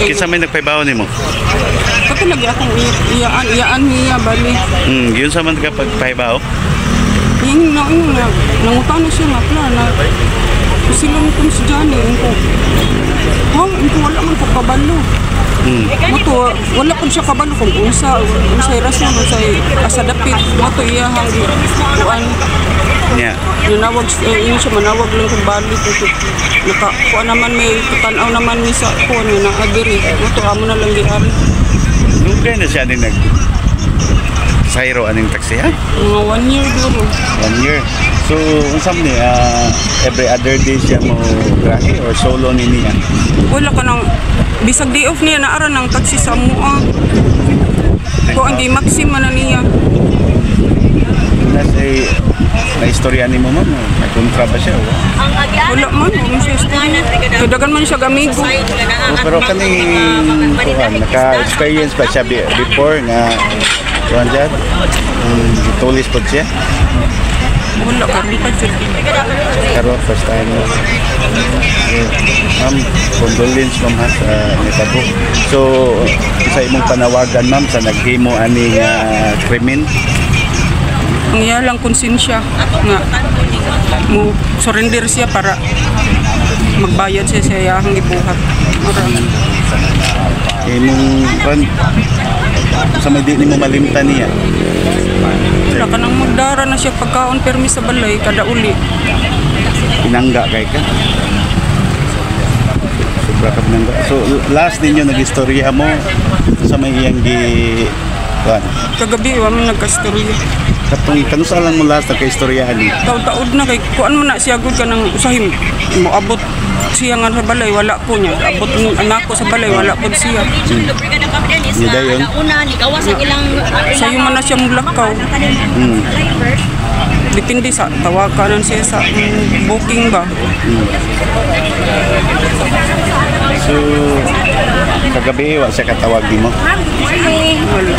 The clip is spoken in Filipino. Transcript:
Kinsa may nagpaibaw nimo? Kasi lagi akong iyaan niya bali. Yun sa man ka pagpaibaw? Yung nangutan na siya nga pala na silong kong si Johnny ko. Ito wala man ko kabalo. Moto wala po siya kabalo kung unsay rason unsay asadapit moto iya hang kuan. Yeah. Nanawag ini siya manawag lang kung balik naka kuan naman may tutanaw naman ni sa kuan na agiri. Moto amo na lang giari. Dugay na siya din nag sayro aning taxi ha? Mga 1 year duro. 1 year. So, unsam ni every other day siya mo grahe or solo ni niya? Wala ka nang bisag day off niya naara ng taxi sa mua. Ko ang di maxima na niya. Na istorya ni mo man, may kontra ba siya? Wala man, siya istorya. Kadagan man siya gamigo. Pero kaning naka-experience pa siya before nga kuan dyan? Tulis po siya? Wala ka rin pa dyan. Pero first time mo. Ma'am, condolence ma'am ha sa netabo. So, isa imong panawagan ma'am sa naghimo aning krimen? Ang iya lang konsensya nga mo surrender siya para magbayad siya sa iyang gibuhat. Maraming. Imong kan sa may di nimo malimtan niya. Wala ka nang magdara na siya pagkaon permi sa balay kada uli. Pinangga kay ka. Sobra ka pinangga. So last ninyo nag-istorya mo sa may iyang kuan. Kagabi wa man nagkastorya. Katong kanusalan mo last nagka-istoryahan ni. Taud-taud na kay kuan mo na siya gud ka nang usahin mo abot siya nga sa balay wala po niya. Abot ng anak ko sa balay wala po siya. Ni dayon. Sayo man na siya mulakaw. Depende sa tawakanan siya sa booking ba. So kagabi wa siya katawag nimo. Wala.